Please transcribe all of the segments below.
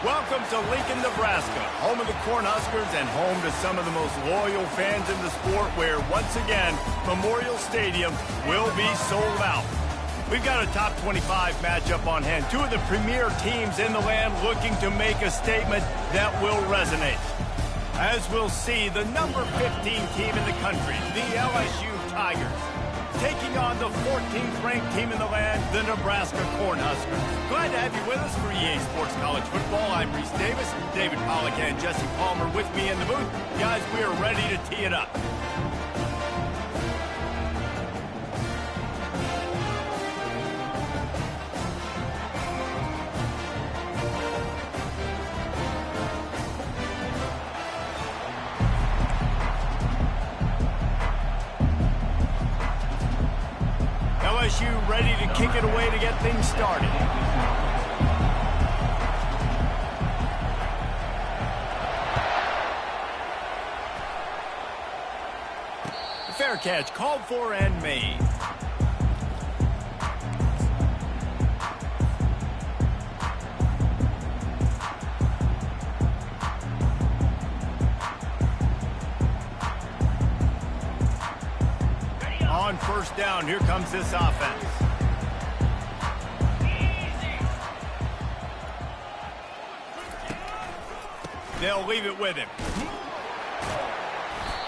Welcome to Lincoln, Nebraska, home of the Cornhuskers and home to some of the most loyal fans in the sport where, once again, Memorial Stadium will be sold out. We've got a top 25 matchup on hand. Two of the premier teams in the land looking to make a statement that will resonate. As we'll see, the number 15 team in the country, the LSU Tigers, taking on the 14th ranked team in the land, the Nebraska Cornhuskers. Glad to have you with us for EA Sports College Football. I'm Reese Davis, David Pollack and Jesse Palmer with me in the booth. Guys, we are ready to tee it up. LSU ready to kick it away to get things started. Fair catch called for and made. On first down, here comes this offense. They'll leave it with him.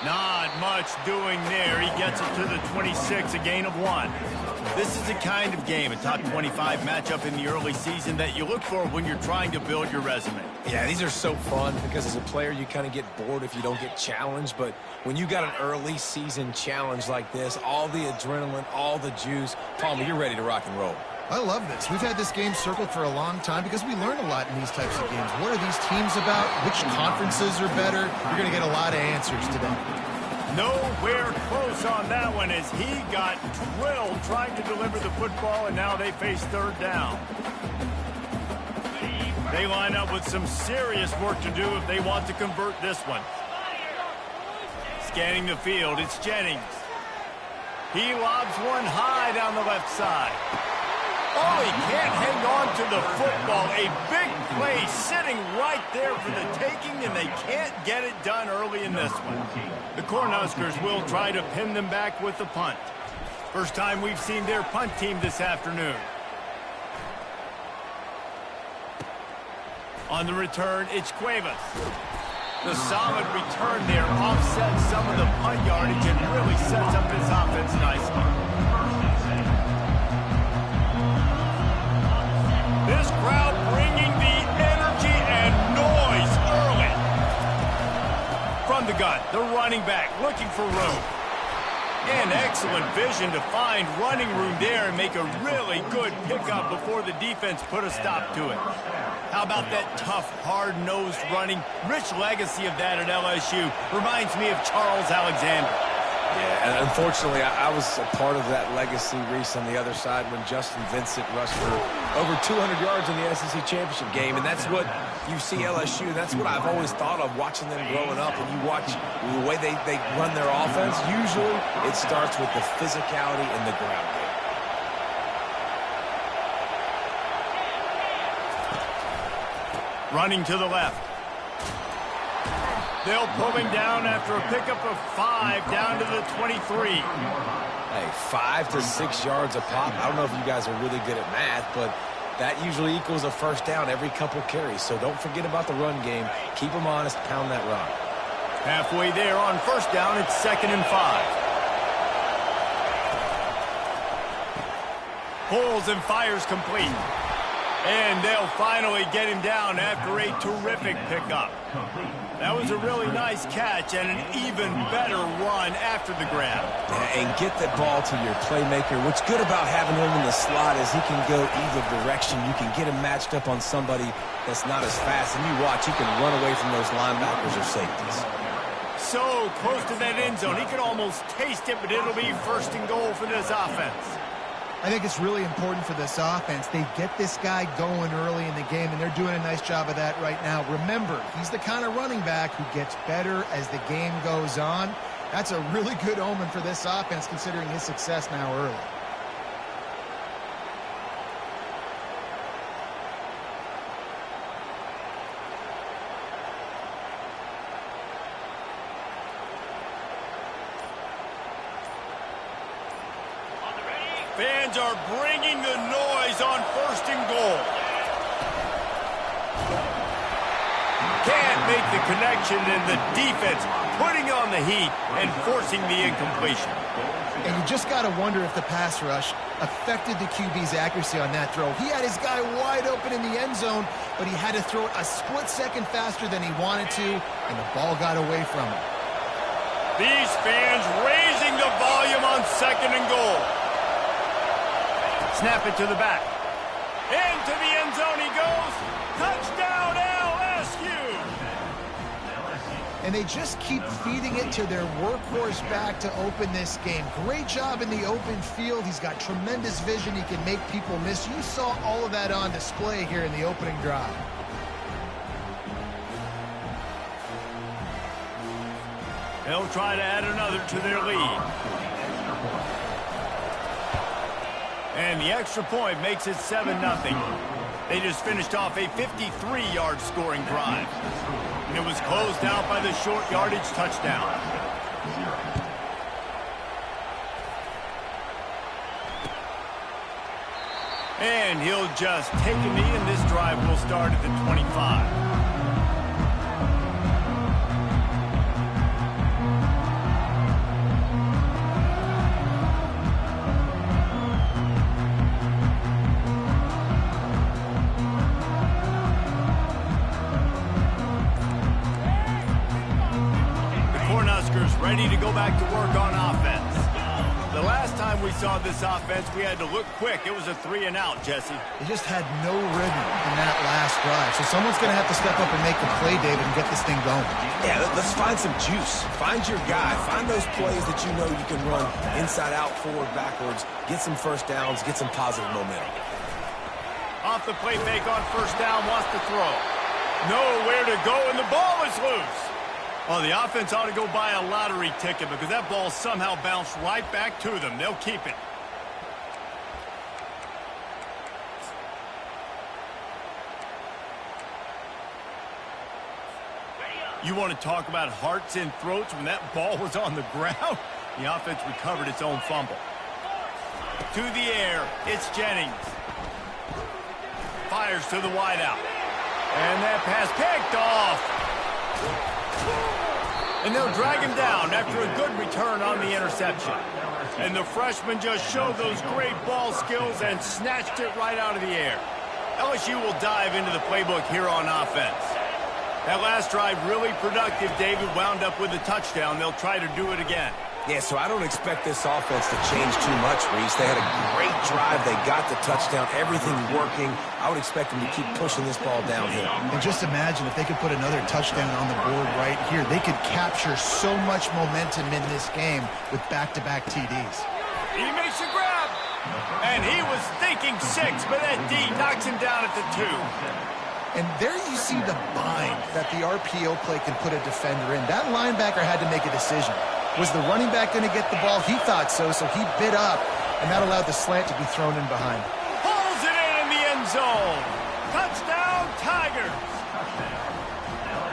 Not much doing there. He gets it to the 26, a gain of 1. This is the kind of game, a top 25 matchup in the early season, that you look for when you're trying to build your resume. Yeah, these are so fun because as a player, you kind of get bored if you don't get challenged. But when you got an early season challenge like this, all the adrenaline, all the juice, Palmer, you're ready to rock and roll. I love this. We've had this game circled for a long time because we learn a lot in these types of games. What are these teams about? Which conferences are better? You're going to get a lot of answers today. Nowhere close on that one as he got drilled trying to deliver the football, and now they face third down. They line up with some serious work to do if they want to convert this one. Scanning the field, it's Jennings. He lobs one high down the left side. Oh, he can't hang on to the football. A big play sitting right there for the taking, and they can't get it done early in this one. The Cornhuskers will try to pin them back with the punt. First time we've seen their punt team this afternoon. On the return, it's Cuevas. The solid return there offsets some of the punt yardage and really sets up this offense nicely. This crowd bringing the energy and noise early. From the gun, the running back looking for room. And excellent vision to find running room there and make a really good pickup before the defense put a stop to it. How about that tough, hard-nosed running? Rich legacy of that at LSU. Reminds me of Charles Alexander. Yeah, and unfortunately, I was a part of that legacy, Reese, on the other side when Justin Vincent rushed for over 200 yards in the SEC championship game, and that's what you see LSU. That's what I've always thought of watching them growing up. And you watch the way they run their offense, usually it starts with the physicality in the ground game. Running to the left. They'll pull him down after a pickup of 5 down to the 23. Hey, 5 to 6 yards a pop. I don't know if you guys are really good at math, but that usually equals a first down every couple carries. So don't forget about the run game. Keep them honest, pound that rock. Halfway there on first down, it's 2nd and 5. Pulls and fires complete. And they'll finally get him down after a terrific pickup. That was a really nice catch and an even better run after the grab. Yeah, and get that ball to your playmaker. What's good about having him in the slot is he can go either direction. You can get him matched up on somebody that's not as fast. And you watch, he can run away from those linebackers or safeties. So close to that end zone. He could almost taste it, but it'll be 1st and goal for this offense. I think it's really important for this offense. They get this guy going early in the game, and they're doing a nice job of that right now. Remember, he's the kind of running back who gets better as the game goes on. That's a really good omen for this offense, considering his success now early. Fans are bringing the noise on 1st and goal. Can't make the connection, and the defense putting on the heat and forcing the incompletion. And you just got to wonder if the pass rush affected the QB's accuracy on that throw. He had his guy wide open in the end zone, but he had to throw it a split second faster than he wanted to, and the ball got away from him. These fans raising the volume on 2nd and goal. Snap it to the back. Into the end zone he goes. Touchdown LSU! And they just keep feeding it to their workhorse back to open this game. Great job in the open field. He's got tremendous vision. He can make people miss. You saw all of that on display here in the opening drive. They'll try to add another to their lead. And the extra point makes it 7-0. They just finished off a 53-yard scoring drive. And it was closed out by the short yardage touchdown. And he'll just take a knee, and this drive will start at the 25. Ready to go back to work on offense. The last time we saw this offense, we had to look quick. It was a 3-and-out, Jesse. They just had no rhythm in that last drive. So someone's going to have to step up and make the play, David, and get this thing going. Yeah, let's find some juice. Find your guy. Find those plays that you know you can run inside out, forward, backwards. Get some first downs. Get some positive momentum. Off the play fake on 1st down, wants to throw. Nowhere to go, and the ball is loose. Well, the offense ought to go buy a lottery ticket because that ball somehow bounced right back to them. They'll keep it. You want to talk about hearts in throats when that ball was on the ground? The offense recovered its own fumble. To the air, it's Jennings. Fires to the wideout. And that pass picked off. And they'll drag him down after a good return on the interception. And the freshman just showed those great ball skills and snatched it right out of the air. LSU will dive into the playbook here on offense. That last drive really productive. David wound up with a touchdown. They'll try to do it again. Yeah, so I don't expect this offense to change too much, Reese. They had a great drive. They got the touchdown. Everything working. I would expect them to keep pushing this ball downhill. And just imagine if they could put another touchdown on the board right here. They could capture so much momentum in this game with back-to-back TDs. He makes a grab. And he was thinking 6, but that D knocks him down at the 2. And there you see the bind that the RPO play can put a defender in. That linebacker had to make a decision. Was the running back going to get the ball? He thought so, so he bit up, and that allowed the slant to be thrown in behind. Pulls it in the end zone. Touchdown, Tigers.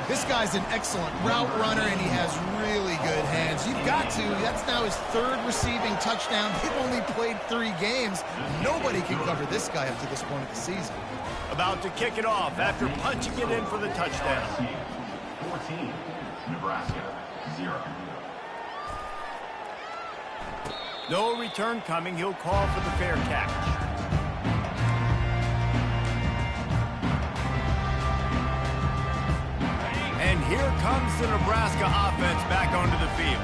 This guy's an excellent route runner, and he has really good hands. You've got to. That's now his 3rd receiving touchdown. They've only played 3 games. Nobody can cover this guy up to this point of the season. About to kick it off after punching it in for the touchdown. 14, Nebraska, 0. No return coming. He'll call for the fair catch. And here comes the Nebraska offense back onto the field.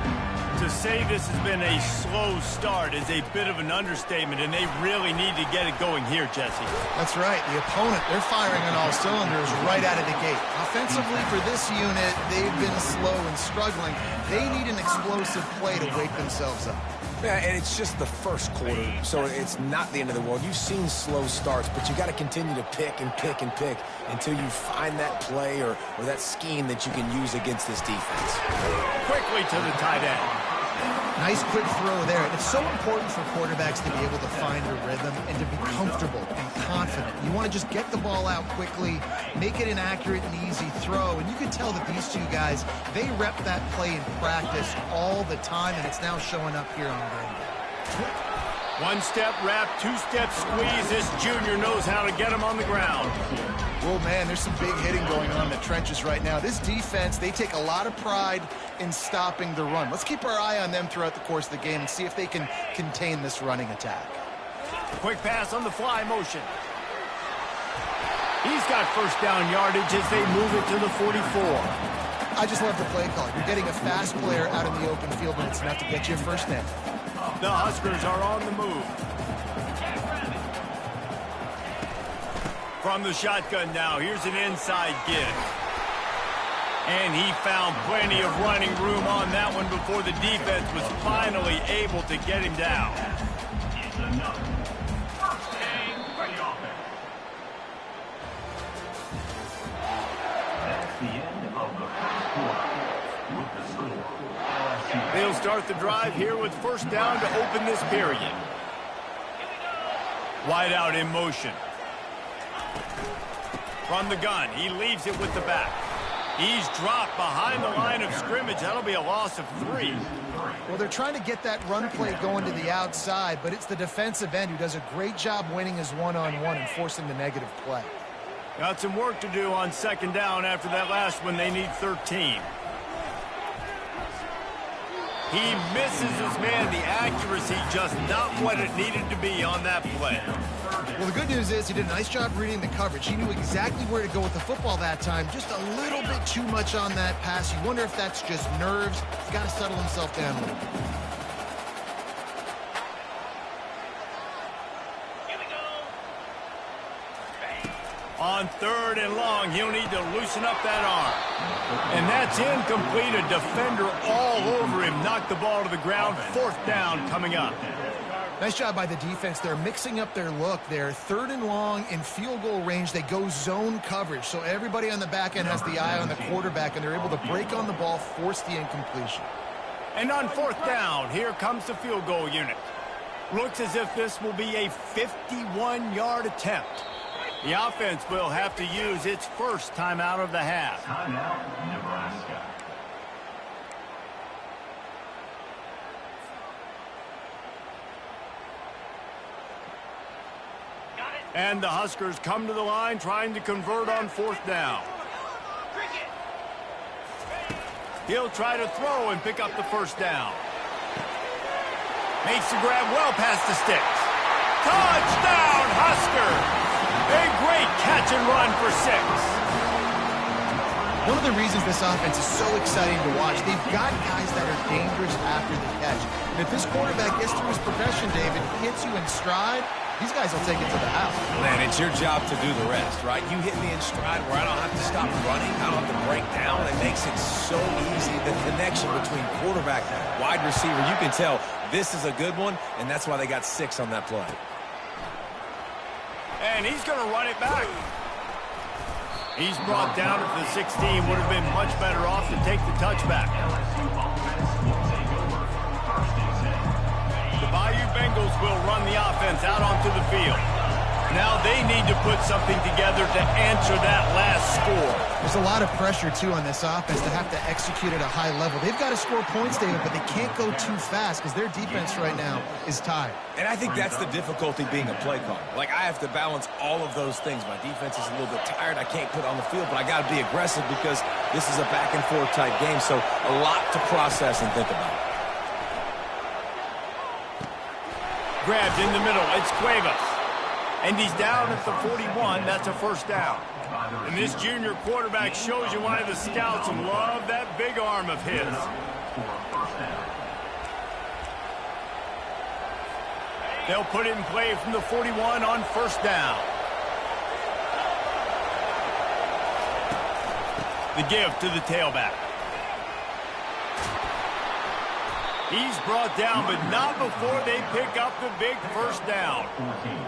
To say this has been a slow start is a bit of an understatement, and they really need to get it going here, Jesse. That's right. The opponent, they're firing on all cylinders right out of the gate. Offensively for this unit, they've been slow and struggling. They need an explosive play to wake themselves up. Yeah, and it's just the first quarter, so it's not the end of the world. You've seen slow starts, but you got to continue to pick and pick and pick until you find that play or that scheme that you can use against this defense. Quickly to the tight end. Nice quick throw there. And it's so important for quarterbacks to be able to find a rhythm and to be comfortable and confident. You want to just get the ball out quickly, make it an accurate and easy throw. And you can tell that these two guys, they rep that play in practice all the time, and it's now showing up here on game day. One-step wrap, two-step squeeze. This junior knows how to get him on the ground. Well, man, there's some big hitting going on in the trenches right now. This defense, they take a lot of pride in stopping the run. Let's keep our eye on them throughout the course of the game and see if they can contain this running attack. Quick pass on the fly motion. He's got first down yardage as they move it to the 44. I just love the play call. You're getting a fast player out in the open field, and it's enough to get you a first down. The Huskers are on the move. From the shotgun now, here's an inside give. And he found plenty of running room on that one before the defense was finally able to get him down. It's enough. First down for the offense. That's the end of the first quarter. With the score, LSU. They'll start the drive here with first down to open this period. Wide out in motion. From the gun, he leaves it with the back. He's dropped behind the line of scrimmage. That'll be a loss of 3. Well, they're trying to get that run play going to the outside, but it's the defensive end who does a great job winning his one-on-one and forcing the negative play. Got some work to do on second down after that last one. They need 13. He misses his man. The accuracy just not what it needed to be on that play. Well, the good news is he did a nice job reading the coverage. He knew exactly where to go with the football that time. Just a little bit too much on that pass. You wonder if that's just nerves. He's got to settle himself down a little bit. On third and long, he'll need to loosen up that arm. And that's incomplete. A defender all over him. Knocked the ball to the ground. Fourth down coming up. Nice job by the defense. They're mixing up their look there. Third and long in field goal range. They go zone coverage. So everybody on the back end has the eye on the quarterback, and they're able to break on the ball, force the incompletion. And on fourth down, here comes the field goal unit. Looks as if this will be a 51-yard attempt. The offense will have to use its first timeout of the half. Timeout, Nebraska. And the Huskers come to the line trying to convert on fourth down. He'll try to throw and pick up the first down. Makes the grab well past the sticks. Touchdown, Huskers! A great catch and run for 6. One of the reasons this offense is so exciting to watch, they've got guys that are dangerous after the catch. And if this quarterback gets through his progression, David, hits you in stride, these guys will take it to the house. Man, it's your job to do the rest, right? You hit me in stride where I don't have to stop running. I don't have to break down. It makes it so easy. The connection between quarterback and wide receiver, you can tell this is a good one, and that's why they got 6 on that play. And he's going to run it back. He's brought down at the 16. Would have been much better off to take the touchback. LSU offense will take over. First and 10. The Bayou Bengals will run the offense out onto the field. Now they need to put something together to answer that last score. There's a lot of pressure, too, on this offense to have to execute at a high level. They've got to score points, David, but they can't go too fast because their defense right now is tired. And I think that's the difficulty being a play caller. Like, I have to balance all of those things. My defense is a little bit tired. I can't put on the field, but I got to be aggressive because this is a back-and-forth type game, so a lot to process and think about. Grabbed in the middle. It's Cuevas. And he's down at the 41. That's a first down. And this junior quarterback shows you why the scouts love that big arm of his. They'll put it in play from the 41 on first down. The give to the tailback. He's brought down, but not before they pick up the big first down.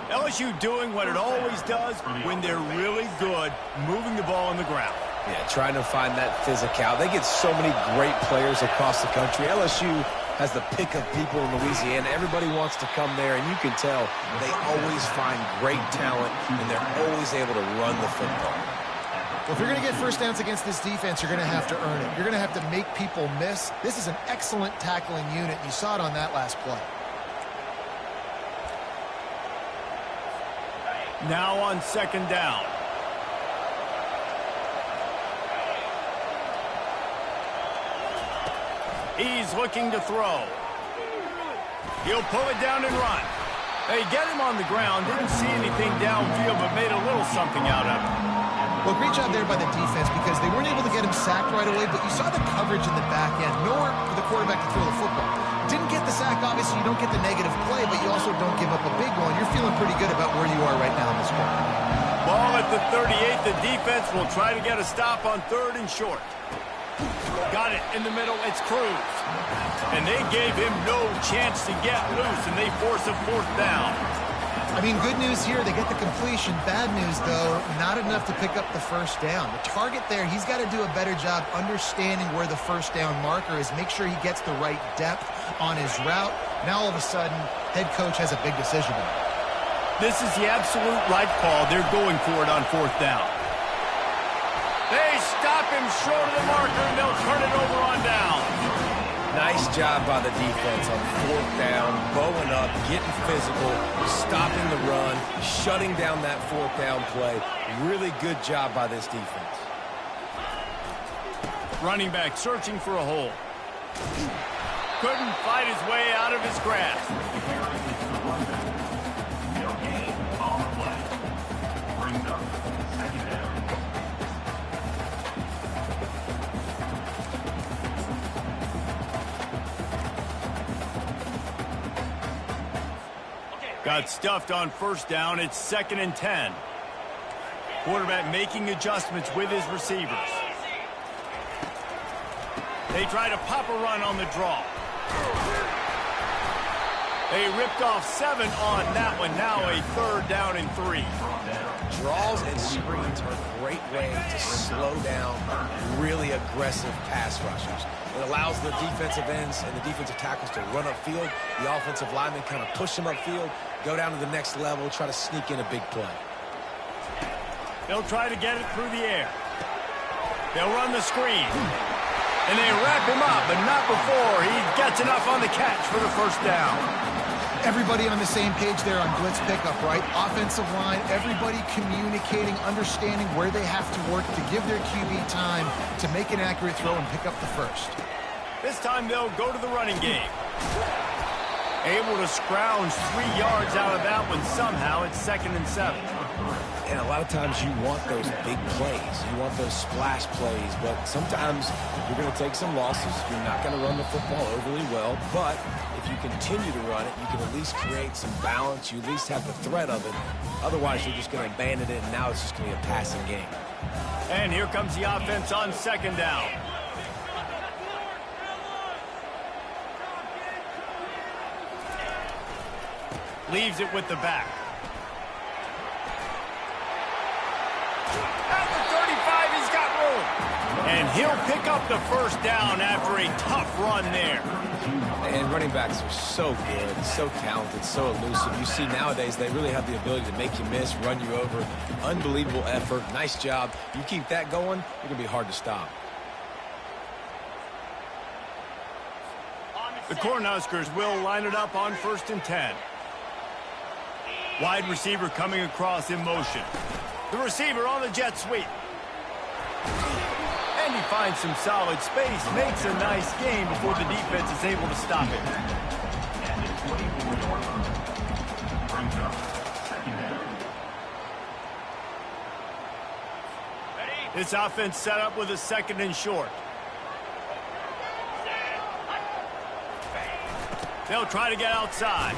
LSU doing what it always does when they're really good, moving the ball on the ground. Yeah, trying to find that physical. They get so many great players across the country. LSU has the pick of people in Louisiana. Everybody wants to come there, and you can tell they always find great talent, and they're always able to run the football. Well, if you're going to get first downs against this defense, you're going to have to earn it. You're going to have to make people miss. This is an excellent tackling unit. You saw it on that last play. Now on second down. He's looking to throw. He'll pull it down and run. They get him on the ground. Didn't see anything downfield, but made a little something out of it. Well, great job there by the defense because they weren't able to get him sacked right away, but you saw the coverage in the back end. Nowhere for the quarterback to throw the football. Didn't get the sack, obviously. You don't get the negative play, but you also don't give up a big one. You're feeling pretty good about where you are right now in this quarter. Ball at the 38. The defense will try to get a stop on 3rd and short. Got it in the middle. It's Cruz. And they gave him no chance to get loose, and they force a 4th down. I mean, good news here. They get the completion. Bad news, though, not enough to pick up the 1st down. The target there, he's got to do a better job understanding where the 1st down marker is, make sure he gets the right depth on his route. Now, all of a sudden, head coach has a big decision to make. This is the absolute right call. They're going for it on 4th down. They stop him short of the marker, and they'll turn it over on down. Nice job by the defense on 4th down, bowing up, getting physical, stopping the run, shutting down that 4th down play. Really good job by this defense. Running back searching for a hole. Couldn't fight his way out of his grasp. No gain on the play. Brings up 2nd down. Got stuffed on 1st down. It's 2nd and 10. Quarterback making adjustments with his receivers. They try to pop a run on the draw. They ripped off 7 on that one. Now a 3rd down and 3. Draws and screens are a great way to slow down really aggressive pass rushers. It allows the defensive ends and the defensive tackles to run upfield. The offensive linemen kind of push them upfield, go down to the next level, try to sneak in a big play. They'll try to get it through the air. They'll run the screen. And they wrap him up, but not before he gets enough on the catch for the 1st down. Everybody on the same page there on blitz pickup, right? Offensive line, everybody communicating, understanding where they have to work to give their QB time to make an accurate throw and pick up the 1st. This time they'll go to the running game. Able to scrounge 3 yards out of that one somehow. It's 2nd and 7. And a lot of times you want those big plays. You want those splash plays, but sometimes you're going to take some losses. You're not going to run the football overly well, but if you continue to run it, you can at least create some balance. You at least have the threat of it. Otherwise, you're just going to abandon it, and now it's just going to be a passing game. And here comes the offense on 2nd down. Leaves it with the back. At the 35, he's got room. And he'll pick up the 1st down after a tough run there. And running backs are so good, so talented, so elusive. You see nowadays they really have the ability to make you miss, run you over. Unbelievable effort. Nice job. You keep that going, you're going to be hard to stop. The Cornhuskers will line it up on 1st and 10. Wide receiver coming across in motion. The receiver on the jet sweep. And he finds some solid space, makes a nice game before the defense is able to stop it. And it's 24-yard run. Brings up 2nd down. This offense set up with a 2nd and short. They'll try to get outside.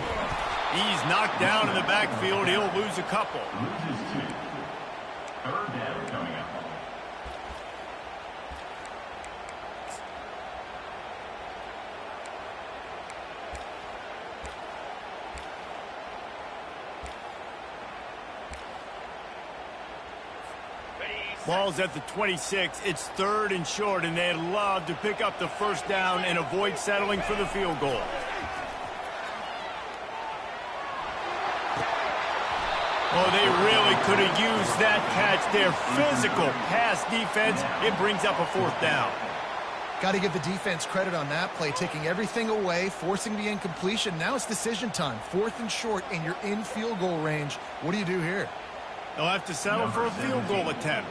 He's knocked down in the backfield. He'll lose a couple. Loses 2. 3rd down coming up. Ball's at the 26. It's 3rd and short, and they'd love to pick up the 1st down and avoid settling for the field goal. Oh, they really could have used that catch there. Physical pass defense. It brings up a 4th down. Got to give the defense credit on that play, taking everything away, forcing the incompletion. Now it's decision time. 4th and short, and you're in field goal range. What do you do here? He'll have to settle for a field goal attempt.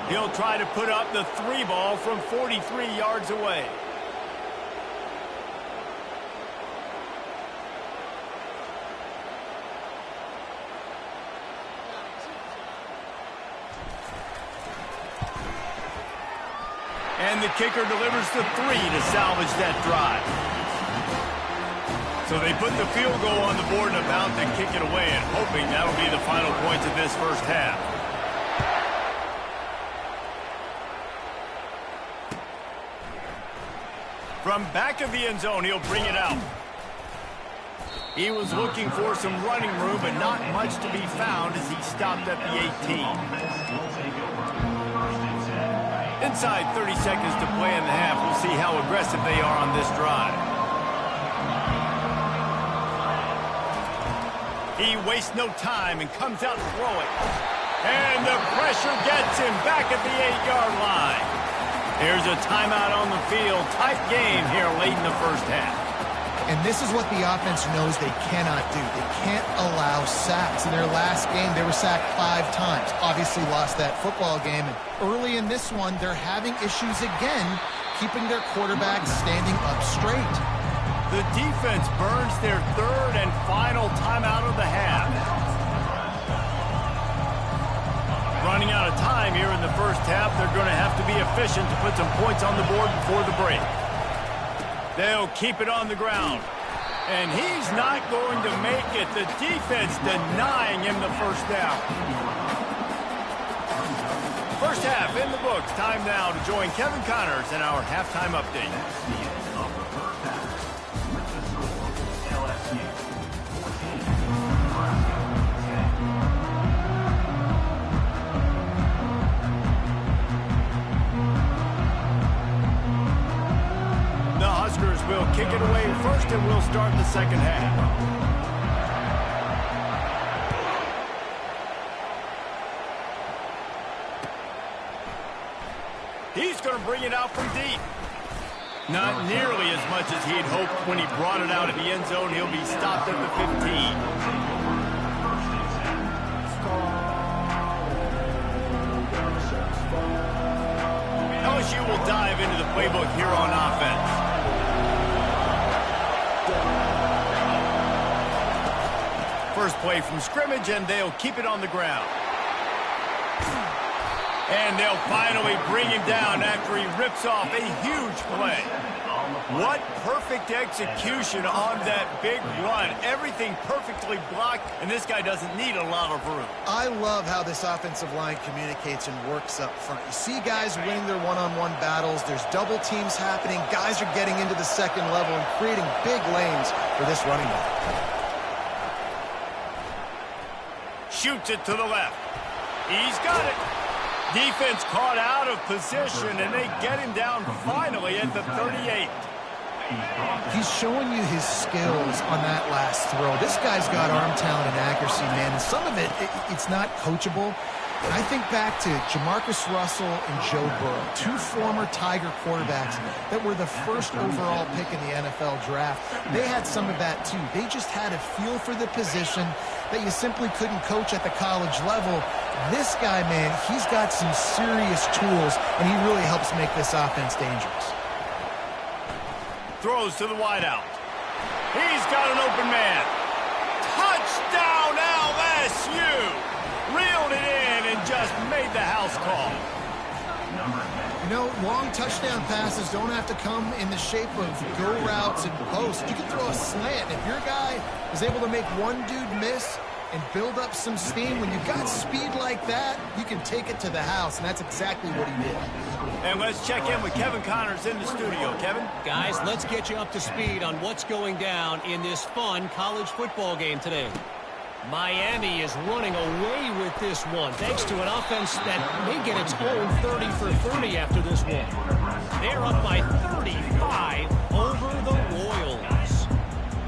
He'll try to put up the 3 ball from 43 yards away. And the kicker delivers the 3 to salvage that drive. So they put the field goal on the board and about to kick it away, and hoping that'll be the final points of this first half. From back of the end zone, he'll bring it out. He was looking for some running room, but not much to be found as he stopped at the 18. Inside 30 seconds to play in the half. We'll see how aggressive they are on this drive. He wastes no time and comes out throwing. And the pressure gets him back at the 8-yard line. There's a timeout on the field. Tight game here late in the first half. And this is what the offense knows they cannot do. They can't allow sacks. In their last game, they were sacked 5 times. Obviously lost that football game. And early in this one, they're having issues again, keeping their quarterback standing up straight. The defense burns their 3rd and final timeout of the half. Running out of time here in the first half, they're going to have to be efficient to put some points on the board before the break. They'll keep it on the ground. And he's not going to make it. The defense denying him the first down. First half in the books. Time now to join Kevin Connors in our halftime update. Will kick it away first, and we'll start the second half. He's going to bring it out from deep. Not nearly as much as he'd hoped when he brought it out of the end zone. He'll be stopped at the 15. LSU will dive into the playbook here on offense. First play from scrimmage, and they'll keep it on the ground. And they'll finally bring him down after he rips off a huge play. What perfect execution on that big run. Everything perfectly blocked, and this guy doesn't need a lot of room. I love how this offensive line communicates and works up front. You see guys winning their one-on-one battles. There's double teams happening. Guys are getting into the second level and creating big lanes for this running back. Shoots it to the left. He's got it. Defense caught out of position, and they get him down finally at the 38. He's showing you his skills on that last throw. This guy's got arm talent and accuracy, man. And some of it's not coachable. And I think back to Jamarcus Russell and Joe Burrow, 2 former Tiger quarterbacks that were the first overall pick in the NFL draft. They had some of that, too. They just had a feel for the position that you simply couldn't coach at the college level. This guy, man, he's got some serious tools, and he really helps make this offense dangerous. Throws to the wideout. He's got an open man. Touchdown, LSU! Reeled it in and just made the house call. You know, long touchdown passes don't have to come in the shape of go routes and posts. You can throw a slant. If your guy is able to make one dude miss and build up some steam, when you've got speed like that, you can take it to the house, and that's exactly what he did. And let's check in with Kevin Connors in the studio. Kevin? Guys, let's get you up to speed on what's going down in this fun college football game today. Miami is running away with this one, thanks to an offense that may get its own 30 for 30 after this one. They're up by 35 over the Royals.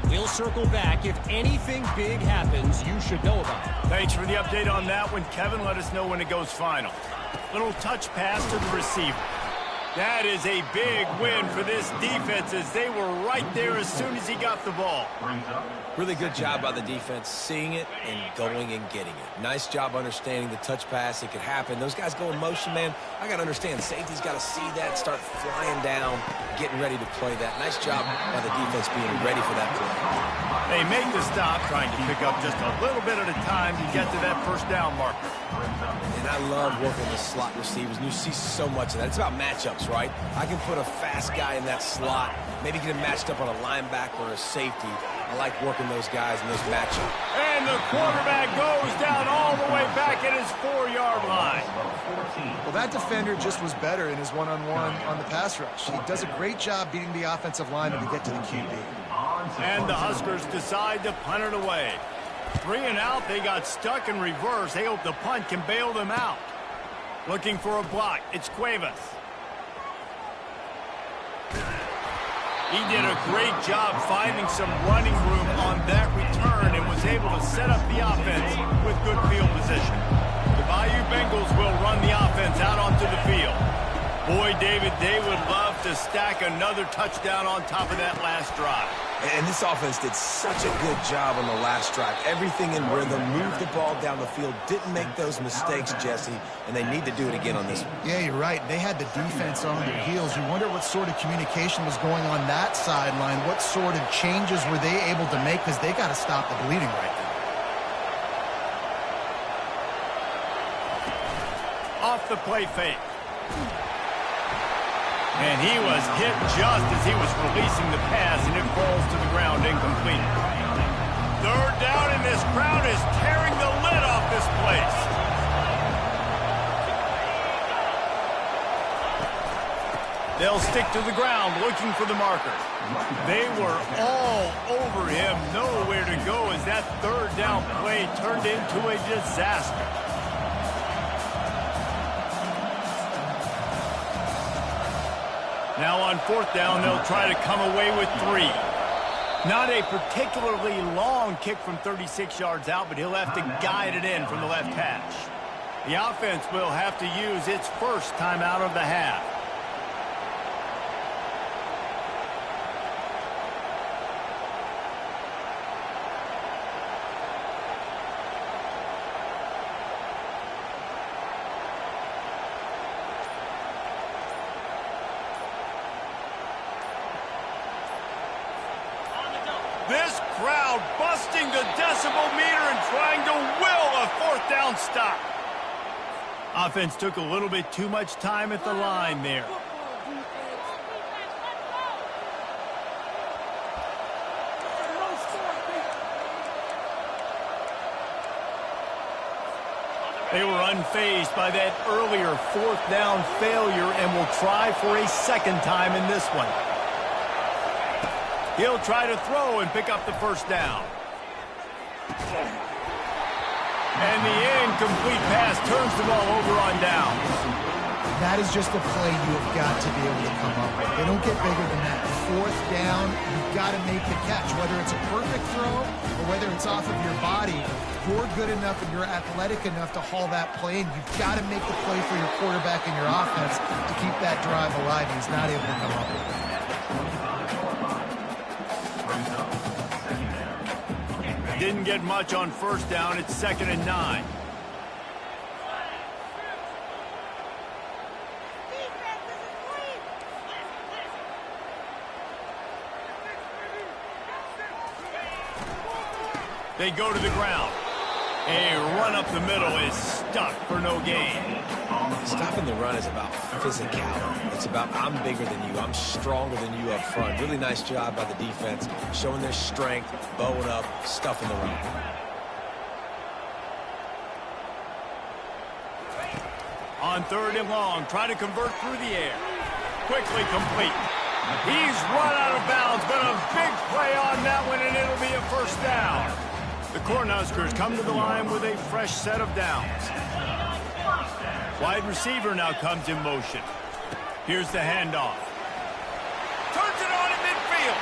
We'll circle back. If anything big happens, you should know about it. Thanks for the update on that one, Kevin. Let us know when it goes final. Little touch pass to the receiver. That is a big win for this defense as they were right there as soon as he got the ball. Really good job by the defense, seeing it and going and getting it. Nice job understanding the touch pass. It could happen. Those guys go in motion, man. I got to understand, safety's got to see that, start flying down, getting ready to play that. Nice job by the defense being ready for that play. They make the stop, trying to pick up just a little bit at a time to get to that first down marker. And I love working with slot receivers, and you see so much of that. It's about matchups, right? I can put a fast guy in that slot, maybe get him matched up on a linebacker or a safety. I like working those guys in those matchups. And the quarterback goes down all the way back at his 4-yard line. Well, that defender just was better in his one-on-one on the pass rush. He does a great job beating the offensive lineman to get to the QB. And the Huskers decide to punt it away. 3 and out, they got stuck in reverse. They hope the punt can bail them out. Looking for a block, it's Cuevas. He did a great job finding some running room on that return and was able to set up the offense with good field position. The Bayou Bengals will run the offense out onto the field. Boy, David, they would love to stack another touchdown on top of that last drive. And this offense did such a good job on the last drive. Everything in rhythm, moved the ball down the field, didn't make those mistakes, Jesse, and they need to do it again on this one. Yeah, you're right. They had the defense on their heels. You wonder what sort of communication was going on that sideline. What sort of changes were they able to make, because they got to stop the bleeding right now. Off the play fake. And he was hit just as he was releasing the pass, and it falls to the ground incomplete. 3rd down, and this crowd is tearing the lid off this place. They'll stick to the ground looking for the marker. They were all over him, nowhere to go as that 3rd down play turned into a disaster. Now on 4th down, they'll try to come away with 3. Not a particularly long kick from 36 yards out, but he'll have to guide it in from the left hash. The offense will have to use its first timeout of the half. This crowd busting the decibel meter and trying to will a 4th down stop. Offense took a little bit too much time at the line there. They were unfazed by that earlier 4th down failure and will try for a 2nd time in this one. He'll try to throw and pick up the 1st down. And the incomplete pass turns the ball over on down. That is just a play you have got to be able to come up with. They don't get bigger than that. 4th down, you've got to make the catch. Whether it's a perfect throw or whether it's off of your body, you're good enough and you're athletic enough to haul that play, and you've got to make the play for your quarterback and your offense to keep that drive alive. He's not able to come up with it. Didn't get much on 1st down. It's 2nd and 9. They go to the ground. A run up the middle is stuck for no gain. Stopping the run is about physicality. It's about I'm bigger than you. I'm stronger than you up front. Really nice job by the defense, showing their strength, bowing up, stuffing the run. On 3rd and long, try to convert through the air. Quickly complete. He's run out of bounds, but a big play on that one, and it'll be a 1st down. The Cornhuskers come to the line with a fresh set of downs. Wide receiver now comes in motion. Here's the handoff. Turns it on in midfield.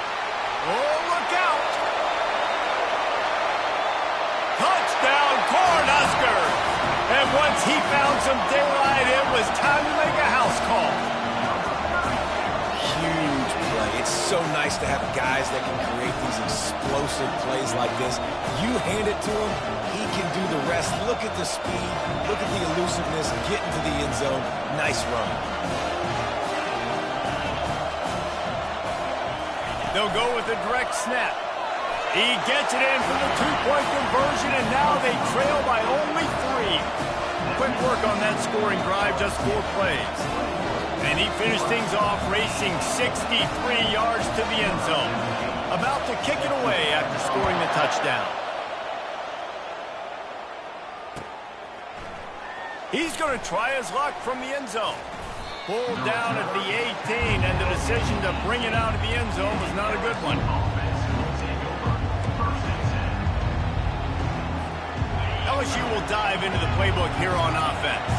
Oh, look out. Touchdown, Cornhuskers. And once he found some daylight, it was time to make a house call. so nice to have guys that can create these explosive plays like this. You hand it to him, he can do the rest. Look at the speed, look at the elusiveness, get into the end zone. Nice run. They'll go with a direct snap. He gets it in for the two-point conversion, and now they trail by only 3. Quick work on that scoring drive, just 4 plays. And he finished things off racing 63 yards to the end zone. About to kick it away after scoring the touchdown. He's going to try his luck from the end zone. Pulled down at the 18, and the decision to bring it out of the end zone was not a good one. LSU will dive into the playbook here on offense.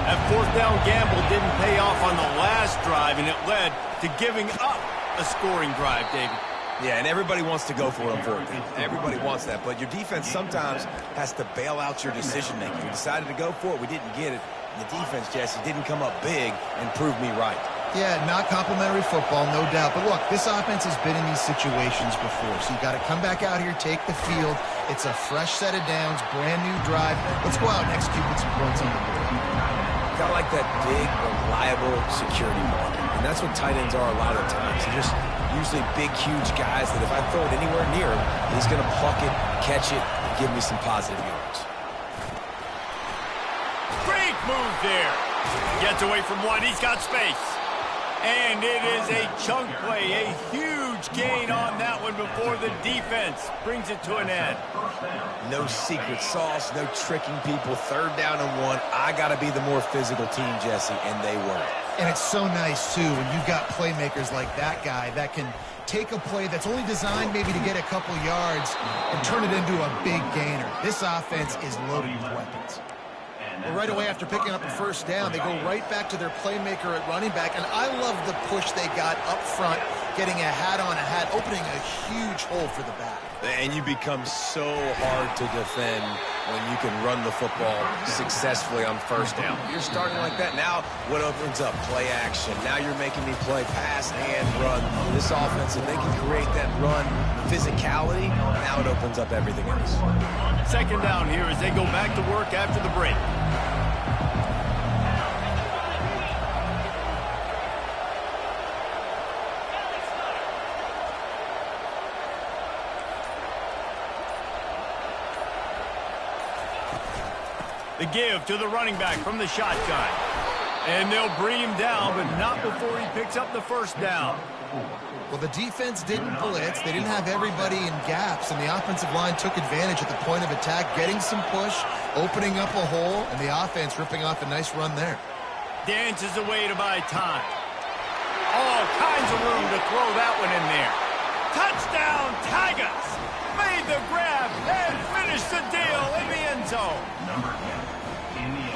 That fourth down gamble didn't pay off on the last drive, and it led to giving up a scoring drive, David. Yeah, and everybody wants to go for it on fourth down. Everybody wants that, but your defense sometimes has to bail out your decision-making. We decided to go for it. We didn't get it. The defense, Jesse, didn't come up big and prove me right. Yeah, not complimentary football, no doubt. But look, this offense has been in these situations before, so you got to come back out here, take the field. It's a fresh set of downs, brand new drive. Let's go out and execute with some points on the board. Got like that big, reliable security marker, and that's what tight ends are a lot of the times. They're just usually big, huge guys that if I throw it anywhere near him, he's going to pluck it, catch it, and give me some positive yards. Great move there. Gets away from one. He's got space. And it is a chunk play, a huge gain on that one before the defense brings it to an end. No secret sauce, no tricking people. 3rd down and 1. I got to be the more physical team, Jesse, and they were. And it's so nice, too, when you've got playmakers like that guy that can take a play that's only designed maybe to get a couple yards and turn it into a big gainer. This offense is loaded with weapons. Well, right away after picking up a first down, they go right back to their playmaker at running back. And I love the push they got up front, getting a hat on a hat, opening a huge hole for the back. And you become so hard to defend when you can run the football successfully on first down. You're starting like that. Now what opens up? Play action. Now you're making me play pass and run. This offense, if they can create that run physicality, now it opens up everything else. 2nd down here as they go back to work after the break. The give to the running back from the shotgun. And they'll bring him down, but not before he picks up the first down. Well, the defense didn't blitz. They didn't have everybody in gaps, and the offensive line took advantage at the point of attack, getting some push, opening up a hole, and the offense ripping off a nice run there. Dances away to buy time. All kinds of room to throw that one in there. Touchdown, Tigers! Made the grab and finished the deal in the end zone.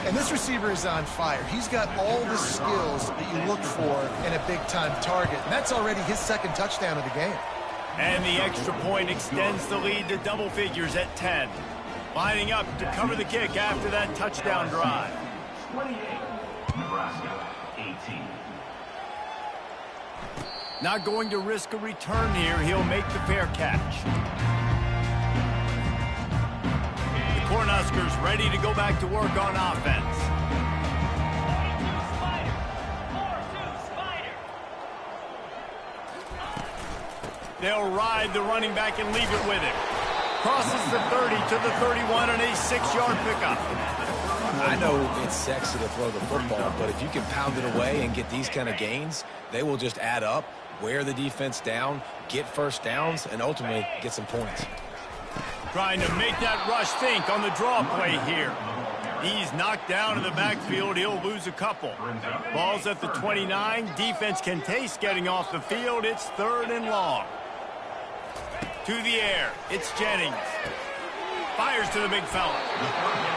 And this receiver is on fire. He's got all the skills that you look for in a big-time target. And that's already his 2nd touchdown of the game. And the extra point extends the lead to double figures at 10. Lining up to cover the kick after that touchdown drive. 28, Nebraska, 18. Not going to risk a return here. He'll make the fair catch. Cornhuskers ready to go back to work on offense. They'll ride the running back and leave it with him. Crosses the 30 to the 31 and a 6-yard pickup. I know it's sexy to throw the football, but if you can pound it away and get these kind of gains, they will just add up, wear the defense down, get first downs, and ultimately get some points. Trying to make that rush think on the draw play here. He's knocked down in the backfield. He'll lose a couple. Ball's at the 29. Defense can taste getting off the field. It's 3rd and long. To the air. It's Jennings. Fires to the big fella.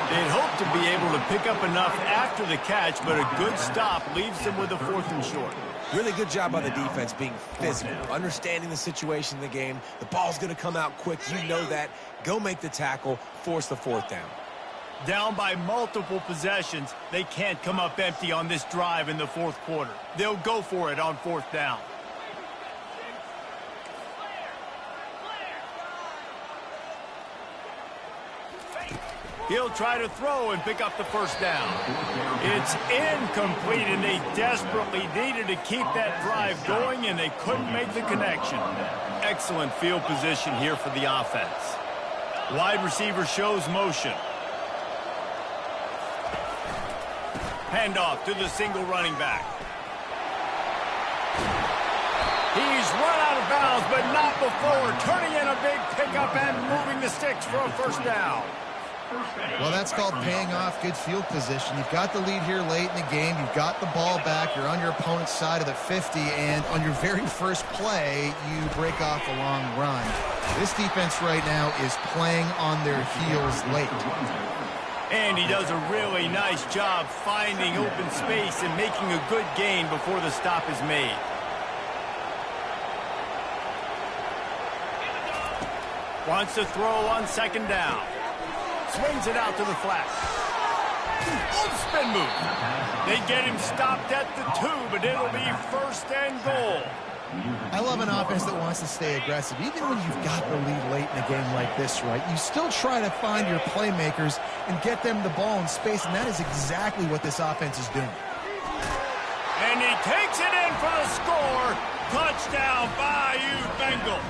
They'd hope to be able to pick up enough after the catch, but a good stop leaves them with a 4th and short. Really good job by the defense being physical, understanding the situation in the game. The ball's going to come out quick. You know that. Go make the tackle, force the 4th down. Down by multiple possessions, they can't come up empty on this drive in the 4th quarter. They'll go for it on 4th down. He'll try to throw and pick up the first down. It's incomplete, and they desperately needed to keep that drive going, and they couldn't make the connection. Excellent field position here for the offense. Wide receiver shows motion. Handoff to the single running back. He's run out of bounds, but not before turning in a big pickup and moving the sticks for a first down. Well, that's called paying off good field position. You've got the lead here late in the game. You've got the ball back. You're on your opponent's side of the 50, and on your very first play, you break off a long run. This defense right now is playing on their heels late. And he does a really nice job finding open space and making a good gain before the stop is made. Wants to throw on second down. Swings it out to the flat. Oh, spin move. They get him stopped at the 2, but it'll be first and goal. I love an offense that wants to stay aggressive. Even when you've got the lead late in a game like this, right, you still try to find your playmakers and get them the ball in space, and that is exactly what this offense is doing. And he takes it in for the score. Touchdown, Bayou Bengals.